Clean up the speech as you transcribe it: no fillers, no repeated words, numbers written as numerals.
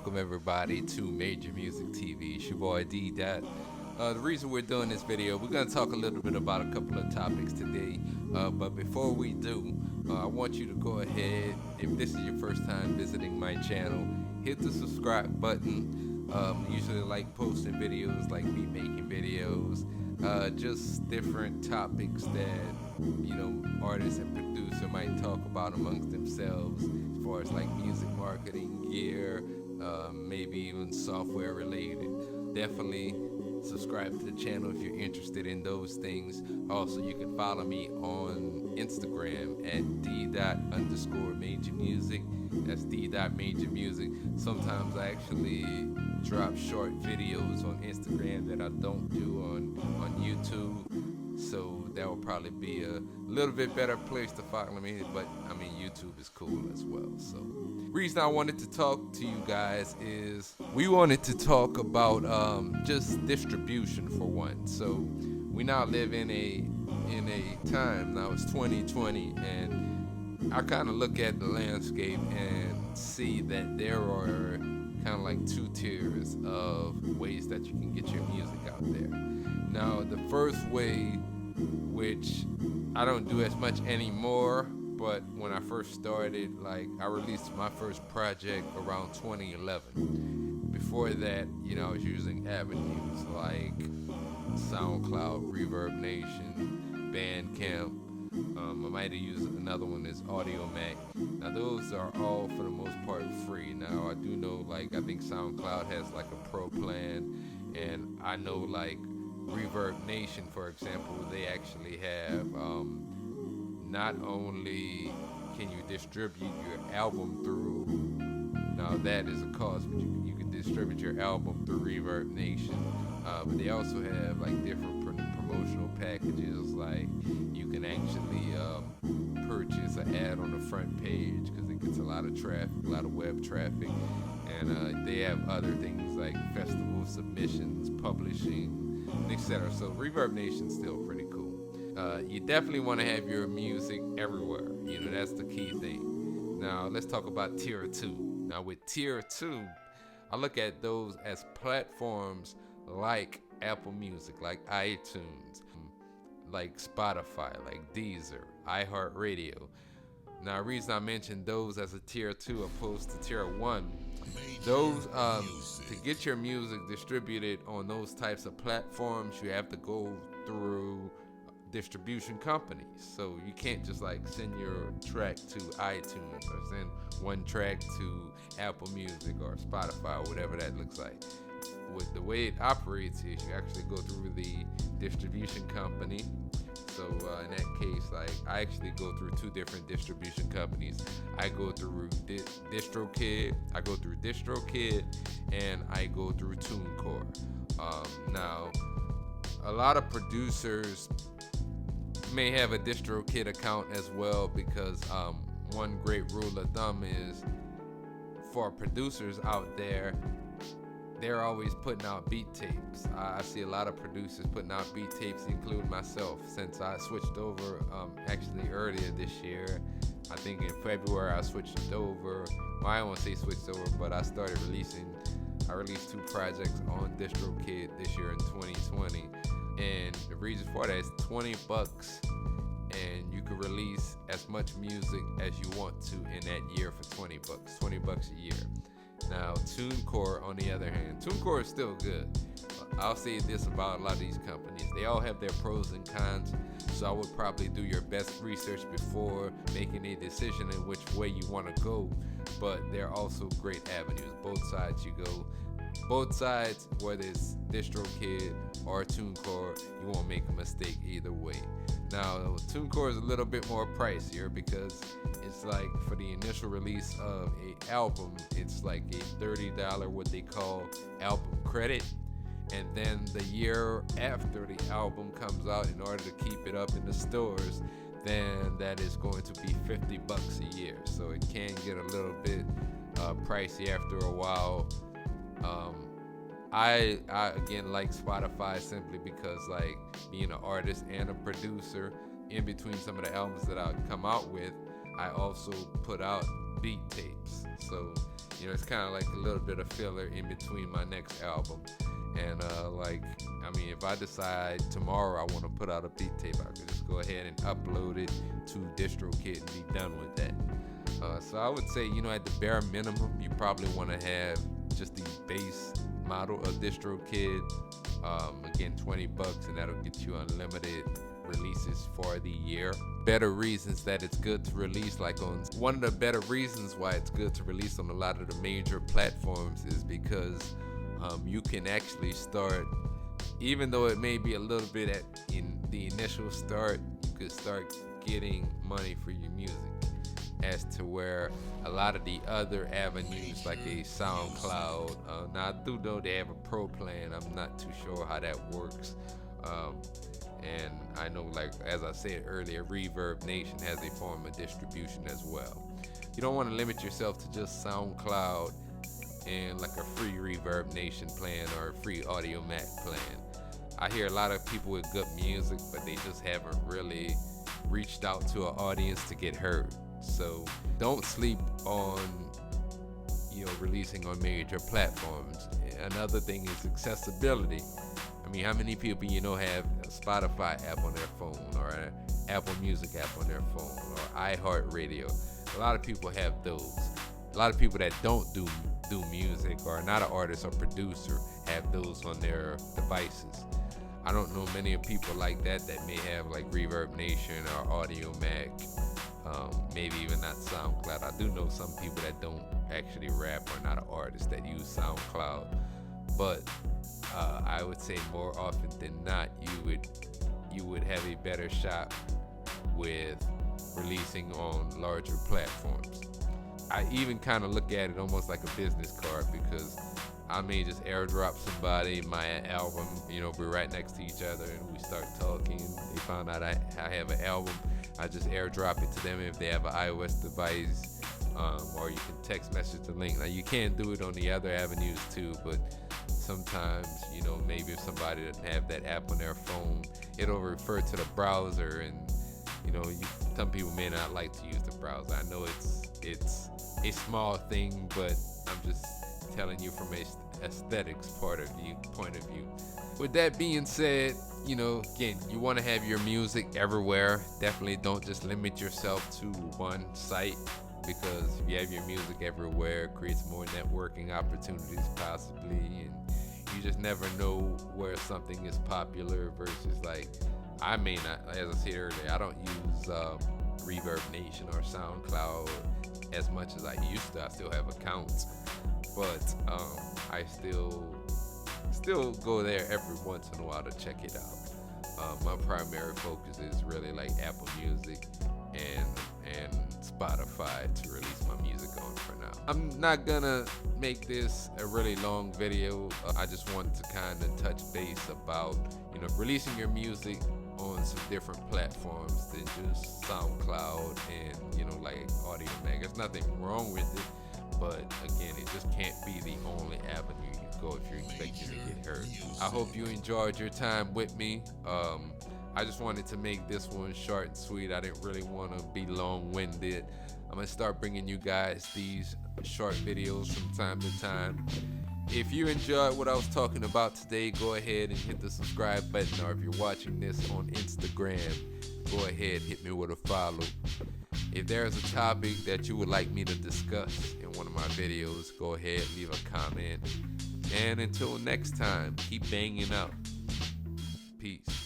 welcome everybody to Major Music TV. It's your boy D Dot. The reason we're doing this video, we're going to talk a little bit about a couple of topics today. But before we do, I want you to go ahead, if this is your first time visiting my channel, hit the subscribe button. Usually like posting videos, like me making videos, just different topics that, artists and producer might talk about amongst themselves, as far as like music marketing, gear, maybe even software related. Definitely subscribe to the channel if you're interested in those things. Also, you can follow me on Instagram at d._majormusic. That's d.majormusic. Sometimes I actually drop short videos on Instagram that I don't do on YouTube. So that will probably be a little bit better place to follow me, but I mean YouTube is cool as well. So reason I wanted to talk to you guys is we wanted to talk about just distribution for one. So we now live in a time, now it's 2020, and I kind of look at the landscape and see that there are kind of like two tiers of ways that you can get your music out there. Now, the first way, which I don't do as much anymore, but when I first started, I released my first project around 2011. Before that, I was using avenues like SoundCloud, Reverb Nation, Bandcamp. I might have used another one as Audiomack. Now those are all for the most part free. Now I do know I think SoundCloud has a pro plan, and I know Reverb Nation, for example, they actually have not only can you distribute your album through, now that is a cost, but you can distribute your album through Reverb Nation, but they also have different promotional packages, you can actually purchase an ad on the front page because it gets a lot of traffic, a lot of web traffic, and they have other things like festival submissions, publishing, etc. So Reverb Nation's still pretty cool. You definitely want to have your music everywhere. That's the key thing. Now let's talk about tier 2. Now with tier 2, I look at those as platforms like Apple Music, like iTunes, like Spotify, like Deezer, iHeartRadio. Now the reason I mention those as a tier 2 opposed to tier 1, those to get your music distributed on those types of platforms, you have to go through distribution companies. So you can't just send your track to iTunes or send one track to Apple Music or Spotify or whatever that looks like. With the way it operates is you actually go through the distribution company. So in that case, I actually go through two different distribution companies. I go through DistroKid, and I go through TuneCore. Now, a lot of producers may have a DistroKid account as well, because one great rule of thumb is for producers out there, they're always putting out beat tapes. I see a lot of producers putting out beat tapes, including myself, since I switched over actually earlier this year. I think in February I switched over. Well, I don't want to say switched over, but I released 2 projects on DistroKid this year in 2020. And the reason for that is $20, and you can release as much music as you want to in that year for $20 a year. Now, TuneCore, on the other hand, TuneCore is still good. I'll say this about a lot of these companies. They all have their pros and cons, so I would probably do your best research before making a decision in which way you want to go. But they're also great avenues. Both sides you go. Both sides, whether it's DistroKid or TuneCore, you won't make a mistake either way. Now, TuneCore is a little bit more pricier because it's for the initial release of a album, it's a $30 what they call album credit. And then the year after the album comes out, in order to keep it up in the stores, then that is going to be $50 a year. So it can get a little bit pricey after a while. I again like Spotify simply because being an artist and a producer, in between some of the albums that I come out with, I also put out beat tapes. So, it's kind of like a little bit of filler in between my next album. And if I decide tomorrow I want to put out a beat tape, I could just go ahead and upload it to DistroKid and be done with that. So I would say, at the bare minimum, you probably want to have just the base model of DistroKid. Again, $20, and that'll get you unlimited releases for the year. Better reasons that it's good to release, one of the better reasons why it's good to release on a lot of the major platforms is because you can actually start, even though it may be a little bit in the initial start, you could start getting money for your music, as to where a lot of the other avenues like a SoundCloud, now I do know they have a pro plan. I'm not too sure how that works. And I know, as I said earlier, Reverb Nation has a form of distribution as well. You don't want to limit yourself to just SoundCloud and a free Reverb Nation plan or a free Audiomack plan. I hear a lot of people with good music, but they just haven't really reached out to an audience to get heard. So don't sleep on releasing on major platforms. Another thing is accessibility. How many people have a Spotify app on their phone, or an Apple Music app on their phone, or iHeartRadio? A lot of people have those. A lot of people that don't do music, or are not an artist or producer, have those on their devices. I don't know many people like that may have Reverb Nation or Audiomack, maybe even not SoundCloud. I do know some people that don't actually rap or not an artist that use SoundCloud, but I would say more often than not, you would have a better shot with releasing on larger platforms. I even kind of look at it almost like a business card, because I may just airdrop somebody my album, be right next to each other, and we start talking. They found out I have an album. I just airdrop it to them if they have an iOS device, or you can text message the link. Now, you can't do it on the other avenues too, but sometimes, maybe if somebody doesn't have that app on their phone, it'll refer to the browser, and some people may not like to use the browser. I know it's a small thing, but I'm just telling you from a aesthetics point of view. With that being said, again, you want to have your music everywhere. Definitely don't just limit yourself to one site, because if you have your music everywhere, it creates more networking opportunities possibly, and you just never know where something is popular versus I may not, as I said earlier, I don't use Reverb Nation or SoundCloud as much as I used to. I still have accounts, but I still go there every once in a while to check it out. My primary focus is really Apple Music and Spotify to release my music on for now. I'm not gonna make this a really long video. I just wanted to kind of touch base about releasing your music on some different platforms than just SoundCloud and Audiomack. There's nothing wrong with it, but again, it just can't be the only avenue you go if you're expecting to get heard. I hope you enjoyed your time with me. I just wanted to make this one short and sweet. I didn't really want to be long-winded. I'm gonna start bringing you guys these short videos from time to time. If you enjoyed what I was talking about today, go ahead and hit the subscribe button, or if you're watching this on Instagram, go ahead, hit me with a follow. If there's a topic that you would like me to discuss in one of my videos, go ahead, leave a comment. And until next time, keep banging out. Peace.